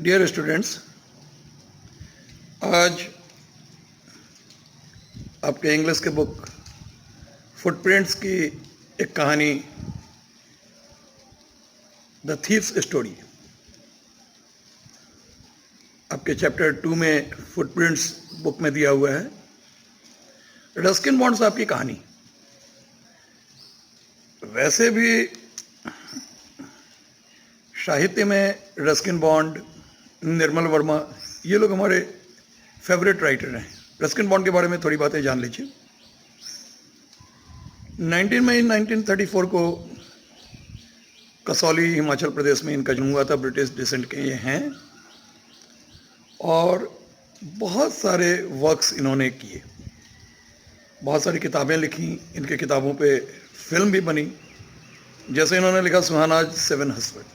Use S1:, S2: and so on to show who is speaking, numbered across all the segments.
S1: Dear students, आज आपके English के बुक फुटप्रिंट्स की एक कहानी द थीफ्स स्टोरी आपके चैप्टर 2 में फुटप्रिंट्स बुक में दिया हुआ है। रस्किन बॉन्ड साहब की कहानी। वैसे भी साहित्य में रस्किन बॉन्ड, निर्मल वर्मा, ये लोग हमारे फेवरेट राइटर हैं। रस्किन बॉन्ड के बारे में थोड़ी बातें जान लीजिए। 19 मई 1934 को कसौली, हिमाचल प्रदेश में इनका जन्म हुआ था। ब्रिटिश डिसेंट के ये हैं और बहुत सारे वर्क्स इन्होंने किए, बहुत सारी किताबें लिखी। इनके किताबों पे फिल्म भी बनी। जैसे इन्होंने लिखा सुहानाज सेवन हस्बैंड,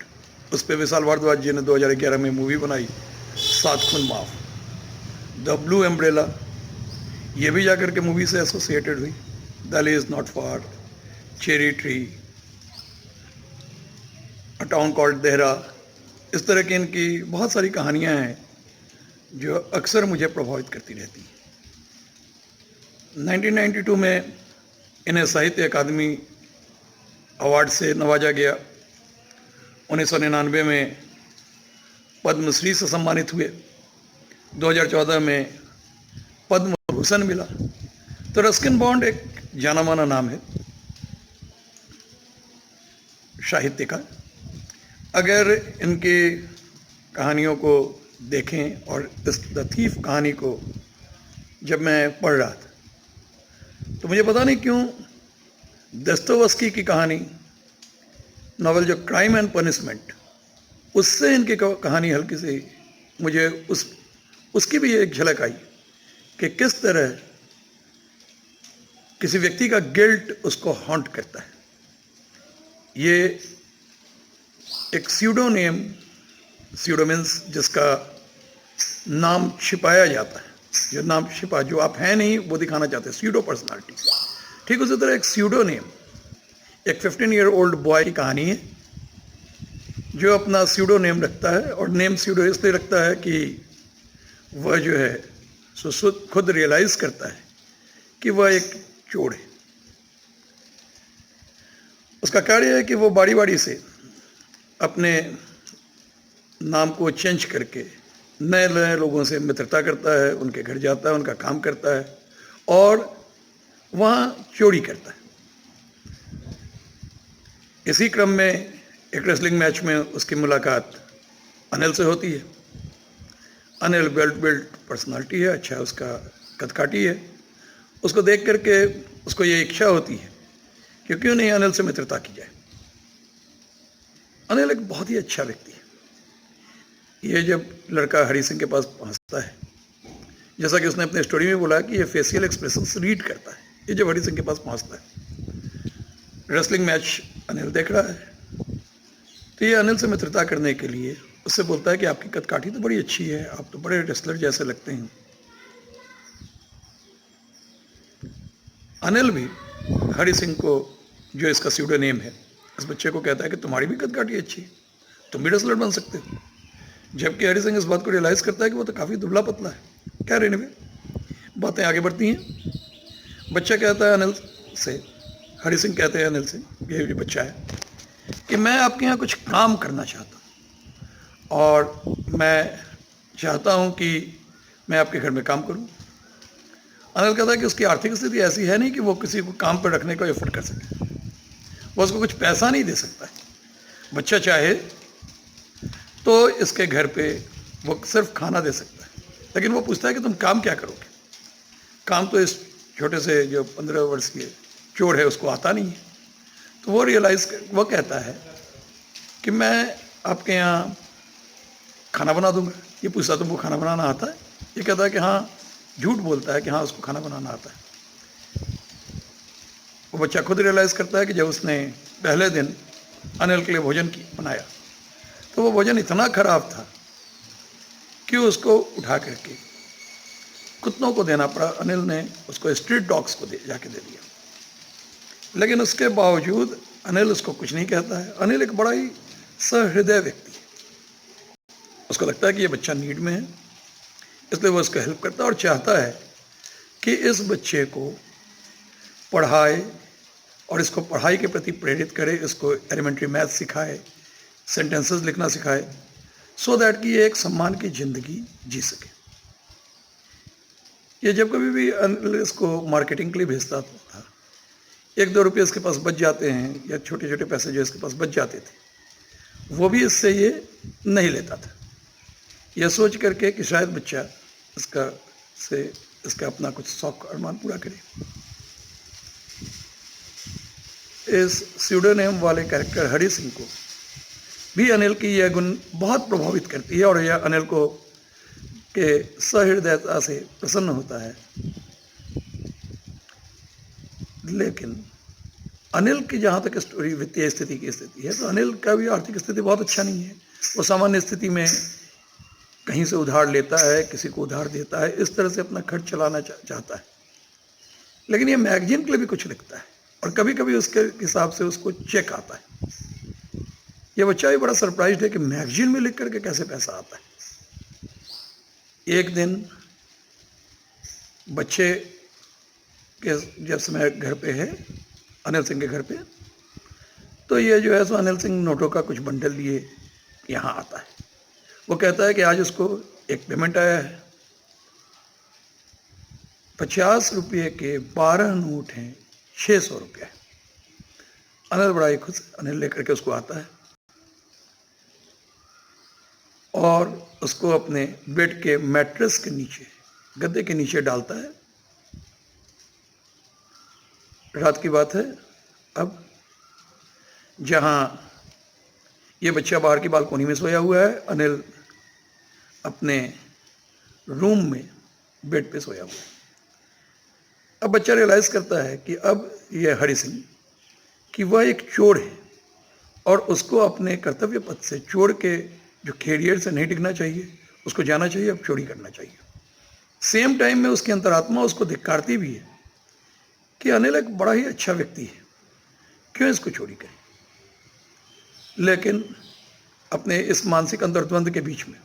S1: उस पर विशाल भारद्वाज जी ने 2011 में मूवी बनाई सात खून माफ। द ब्लू एम्ब्रेला, ये भी जाकर के मूवी से एसोसिएटेड हुई। Delhi is not far, cherry tree, a town called Dehra, इस तरह की इनकी बहुत सारी कहानियां हैं जो अक्सर मुझे प्रभावित करती रहती हैं। 1992 में इन्हें साहित्य अकादमी अवार्ड से नवाजा गया। 1999 में पद्मश्री से सम्मानित हुए। 2014 में पद्म भूषण मिला। तो रस्किन बॉन्ड एक जाना माना नाम है साहित्य का। अगर इनकी कहानियों को देखें, और इस द थीफ कहानी को जब मैं पढ़ रहा था तो मुझे पता नहीं क्यों दस्तोवस्की की कहानी, नॉवल जो क्राइम एंड पनिशमेंट, उससे इनकी कहानी हल्की सी मुझे उसकी भी एक झलक आई कि किस तरह किसी व्यक्ति का गिल्ट उसको हॉन्ट करता है। ये एक स्यूडोनेम, स्यूडोमिन्स, जिसका नाम छिपाया जाता है, जो नाम छिपा, जो आप हैं नहीं वो दिखाना चाहते हैं, स्यूडो पर्सनालिटी। ठीक उसी तरह एक स्यूडोनेम, एक 15 ईयर ओल्ड बॉय की कहानी है जो अपना स्यूडो नेम रखता है। और नेम स्यूडो इसलिए रखता है कि वह जो है सो खुद रियलाइज करता है कि वह एक चोर है। उसका कार्य है कि वो बारी बारी से अपने नाम को चेंज करके नए नए लोगों से मित्रता करता है, उनके घर जाता है, उनका काम करता है और वहाँ चोरी करता है। इसी क्रम में एक रेसलिंग मैच में उसकी मुलाकात अनिल से होती है। अनिल बिल्ट पर्सनालिटी है, अच्छा उसका कदकाठी है। उसको देख करके उसको ये इच्छा होती है कि क्यों नहीं अनिल से मित्रता की जाए। अनिल एक बहुत ही अच्छा व्यक्ति है। ये जब लड़का हरि सिंह के पास पहुंचता है, जैसा कि उसने अपने स्टोरी में बोला कि ये फेशियल एक्सप्रेशंस रीड करता है। ये जब हरि सिंह के पास पहुंचता है, रेसलिंग मैच अनिल देख रहा है, तो ये अनिल से मित्रता करने के लिए उससे बोलता है कि आपकी कदकाठी तो बड़ी अच्छी है, आप तो बड़े रेसलर जैसे लगते हैं। अनिल भी हरि सिंह को, जो इसका स्यूडो नेम है, इस बच्चे को कहता है कि तुम्हारी भी कदकाठी अच्छी है, तुम भी रेसलर बन सकते हो। जबकि हरि सिंह इस बात को रियलाइज़ करता है कि वो तो काफ़ी दुबला पतला है। क्या रहने में बातें आगे बढ़ती हैं। बच्चा कहता है अनिल से, हरि सिंह कहते हैं अनिल से, ये बच्चा है, कि मैं आपके यहाँ कुछ काम करना चाहता हूँ और मैं चाहता हूँ कि मैं आपके घर में काम करूँ। अनिल कहता है कि उसकी आर्थिक स्थिति ऐसी है नहीं कि वो किसी को काम पर रखने का एफर्ट कर सके, वो उसको कुछ पैसा नहीं दे सकता है। बच्चा चाहे तो इसके घर पे वो सिर्फ खाना दे सकता है, लेकिन वो पूछता है कि तुम काम क्या करोगे। काम तो इस छोटे से जो 15 वर्ष के चोर है उसको आता नहीं है। तो वो कहता है कि मैं आपके यहाँ खाना बना दूंगा। ये पूछता तुमको खाना बनाना आता है? ये कहता है कि हाँ, झूठ बोलता है कि हाँ उसको खाना बनाना आता है। वो बच्चा खुद रियलाइज़ करता है कि जब उसने पहले दिन अनिल के लिए भोजन बनाया तो वो भोजन इतना खराब था कि उसको उठा करके कुत्तों को देना पड़ा। अनिल ने उसको स्ट्रीट डॉग्स को जाके दे दिया। लेकिन उसके बावजूद अनिल उसको कुछ नहीं कहता है। अनिल एक बड़ा ही सहृदय व्यक्ति है। उसको लगता है कि ये बच्चा नीड में है, इसलिए वो इसको हेल्प करता है और चाहता है कि इस बच्चे को पढ़ाए और इसको पढ़ाई के प्रति प्रेरित करे, इसको एलिमेंट्री मैथ सिखाए, सेंटेंसेस लिखना सिखाए, सो दैट कि ये एक सम्मान की ज़िंदगी जी सके। ये जब कभी भी इसको मार्केटिंग के लिए भेजता था, 1-2 रुपये इसके पास बच जाते हैं या छोटे छोटे पैसे जो इसके पास बच जाते थे, वो भी इससे ये नहीं लेता था, यह सोच करके कि शायद बच्चा इसका अपना कुछ शौक अरमान पूरा करे। इस स्यूडोनेम वाले कैरेक्टर हरि सिंह को भी अनिल की यह गुण बहुत प्रभावित करती है और यह अनिल को के सहृदयता से प्रसन्न होता है। लेकिन अनिल की जहाँ तक स्टोरी वित्तीय स्थिति की स्थिति है, तो अनिल का भी आर्थिक स्थिति बहुत अच्छा नहीं है। वो सामान्य स्थिति में कहीं से उधार लेता है, किसी को उधार देता है, इस तरह से अपना खर्च चलाना चाहता है। लेकिन ये मैगजीन के लिए भी कुछ लिखता है और कभी कभी उसके हिसाब से उसको चेक आता है। ये बच्चा भी बड़ा सरप्राइज्ड है कि मैगजीन में लिख करके कैसे पैसा आता है। एक दिन बच्चे के जब समय घर पे है, अनिल सिंह के घर पे, तो ये जो है सो अनिल सिंह नोटों का कुछ बंडल लिए यहाँ आता है। वो कहता है कि आज उसको एक पेमेंट आया है, 50 रुपये के 12 नोट हैं, 600 रुपये। अनिल बड़ा ही खुश, अनिल लेकर के उसको आता है और उसको अपने बेड के मैट्रेस के नीचे, गद्दे के नीचे डालता है। रात की बात है। अब जहाँ ये बच्चा बाहर की बालकोनी में सोया हुआ है, अनिल अपने रूम में बेड पे सोया हुआ है। अब बच्चा रियलाइज करता है कि अब ये हरि सिंह कि वह एक चोर है और उसको अपने कर्तव्य पथ से, चोर के जो खेड़ियर से नहीं डिगना चाहिए, उसको जाना चाहिए, अब चोरी करना चाहिए। सेम टाइम में उसकी अंतरात्मा उसको धिक्कारती भी है कि अनिल एक बड़ा ही अच्छा व्यक्ति है, क्यों इसको चोरी करे। लेकिन अपने इस मानसिक अंतर्द्वंद के बीच में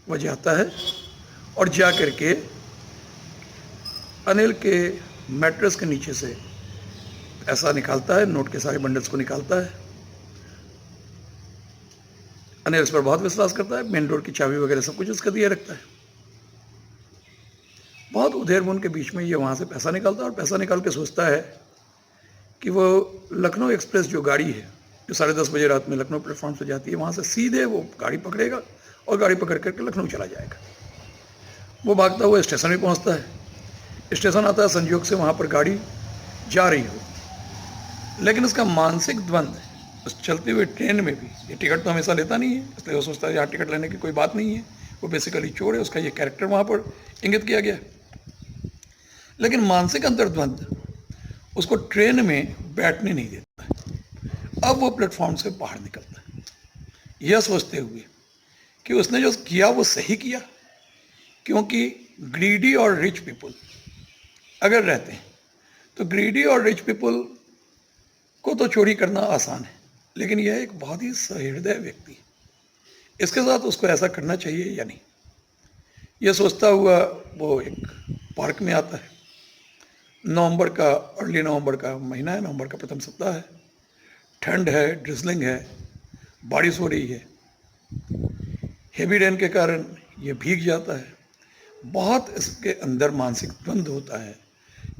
S1: वह जाता है और जा करके अनिल के मैट्रेस के नीचे से पैसा निकालता है, नोट के सारे बंडल्स को निकालता है। अनिल इस पर बहुत विश्वास करता है, मेन डोर की चाबी वगैरह सब कुछ उसका दिए रखता है। बहुत उधेड़-बुन के बीच में ये वहाँ से पैसा निकालता है और पैसा निकाल के सोचता है कि वो लखनऊ एक्सप्रेस जो गाड़ी है, जो 10:30 बजे रात में लखनऊ प्लेटफॉर्म से जाती है, वहाँ से सीधे वो गाड़ी पकड़ेगा और गाड़ी पकड़ करके लखनऊ चला जाएगा। वो भागता हुआ स्टेशन में पहुँचता है। स्टेशन आता है, संयोग से वहाँ पर गाड़ी जा रही हो, लेकिन उसका मानसिक द्वंद्व उस चलती हुई ट्रेन में भी, ये टिकट तो हमेशा लेता नहीं है, इसलिए वो सोचता है यहाँ टिकट लेने की कोई बात नहीं है, वो बेसिकली चोर है, उसका ये कैरेक्टर वहाँ पर इंगित किया गया। लेकिन मानसिक अंतर्द्वंद उसको ट्रेन में बैठने नहीं देता है। अब वो प्लेटफॉर्म से बाहर निकलता है, यह सोचते हुए कि उसने जो किया वो सही किया, क्योंकि ग्रीडी और रिच पीपल अगर रहते हैं तो ग्रीडी और रिच पीपल को तो चोरी करना आसान है, लेकिन यह एक बहुत ही सहृदय व्यक्ति है, इसके साथ उसको ऐसा करना चाहिए या नहीं। यह सोचता हुआ वो एक पार्क में आता है। नवंबर का, अर्ली नवंबर का महीना है, नवंबर का प्रथम सप्ताह है, ठंड है, ड्रिजलिंग है, बारिश हो रही है। हेवी रेन के कारण ये भीग जाता है। बहुत इसके अंदर मानसिक द्वंद्व होता है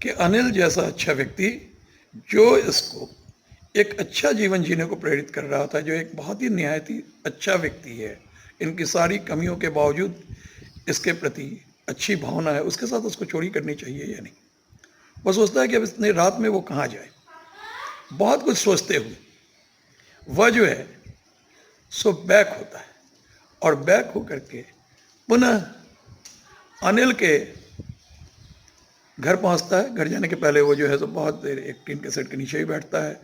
S1: कि अनिल जैसा अच्छा व्यक्ति जो इसको एक अच्छा जीवन जीने को प्रेरित कर रहा था, जो एक बहुत ही निहायती अच्छा व्यक्ति है, इनकी सारी कमियों के बावजूद इसके प्रति अच्छी भावना है, उसके साथ उसको चोरी करनी चाहिए या नहीं। वो सोचता है कि अब इतनी रात में वो कहाँ जाए। बहुत कुछ सोचते हुए वह जो है सो बैक होता है और बैक होकर के पुनः अनिल के घर पहुंचता है। घर जाने के पहले वो जो है तो बहुत देर एक टीन के सेट के नीचे ही बैठता है।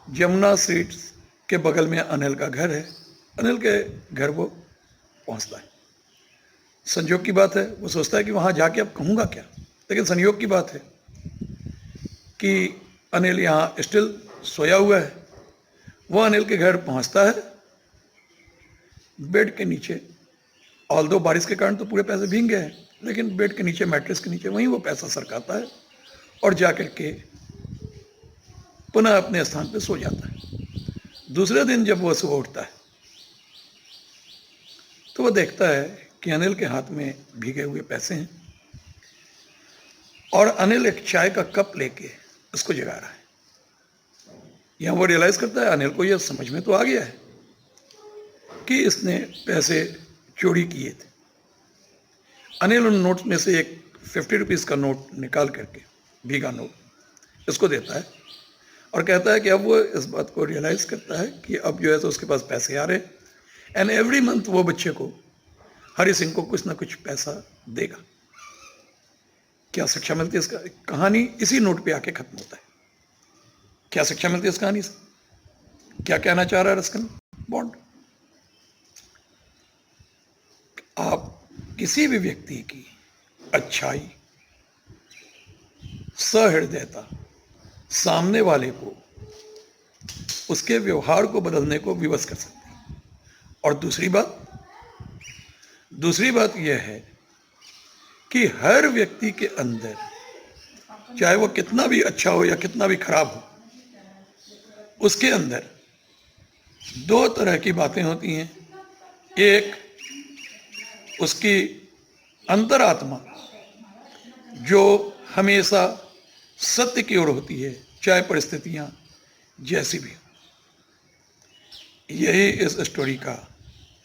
S1: जमुना स्ट्रीट्स के बगल में अनिल का घर है। अनिल के घर वो पहुंचता है। संयोग की बात है, वो सोचता है कि वहाँ जाके अब कहूँगा क्या, लेकिन संयोग की बात है कि अनिल यहाँ स्टिल सोया हुआ है। वो अनिल के घर पहुँचता है बेड के नीचे, ऑल्दो बारिश के कारण तो पूरे पैसे भीग गए हैं, लेकिन बेड के नीचे, मैट्रेस के नीचे वहीं वो पैसा सरकाता है और जाकर के पुनः अपने स्थान पर सो जाता है। दूसरे दिन जब वह सुबह उठता है तो वह देखता है कि अनिल के हाथ में भीगे हुए पैसे हैं और अनिल एक चाय का कप लेके उसको जगा रहा है। यहां वो रियलाइज करता है, अनिल को यह समझ में तो आ गया है कि इसने पैसे चोरी किए थे। अनिल उन नोट्स में से एक 50 रुपीज़ का नोट निकाल करके, भीगा नोट, इसको देता है और कहता है कि अब वो इस बात को रियलाइज करता है कि अब जो है तो उसके पास पैसे आ रहे, एंड एवरी मंथ वो बच्चे को, हरि सिंह को, कुछ ना कुछ पैसा देगा। क्या शिक्षा मिलती है इसका? कहानी इसी नोट पे आके खत्म होता है। क्या शिक्षा मिलती है इस कहानी से? क्या कहना चाह रहा है रस्किन बॉन्ड? आप किसी भी व्यक्ति की अच्छाई, सहृदयता, सामने वाले को, उसके व्यवहार को बदलने को विवश कर सकते हैं। और दूसरी बात यह है कि हर व्यक्ति के अंदर, चाहे वो कितना भी अच्छा हो या कितना भी खराब हो, उसके अंदर दो तरह की बातें होती हैं। एक उसकी अंतरात्मा जो हमेशा सत्य की ओर होती है, चाहे परिस्थितियां जैसी भी हो। यही इस स्टोरी का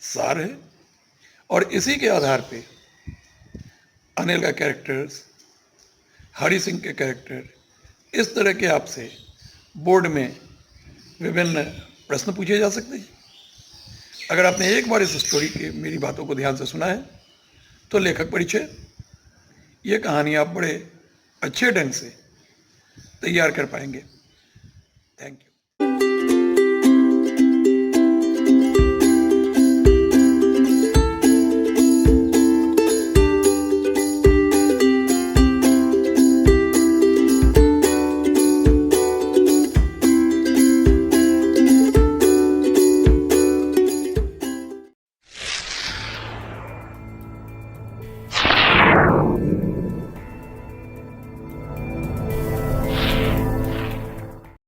S1: सार है और इसी के आधार पे अनिल का कैरेक्टर्स, हरि सिंह के कैरेक्टर, इस तरह के आपसे बोर्ड में विभिन्न प्रश्न पूछे जा सकते हैं। अगर आपने एक बार इस स्टोरी की मेरी बातों को ध्यान से सुना है तो लेखक परिचय, ये कहानी आप बड़े अच्छे ढंग से तैयार कर पाएंगे। Thank you.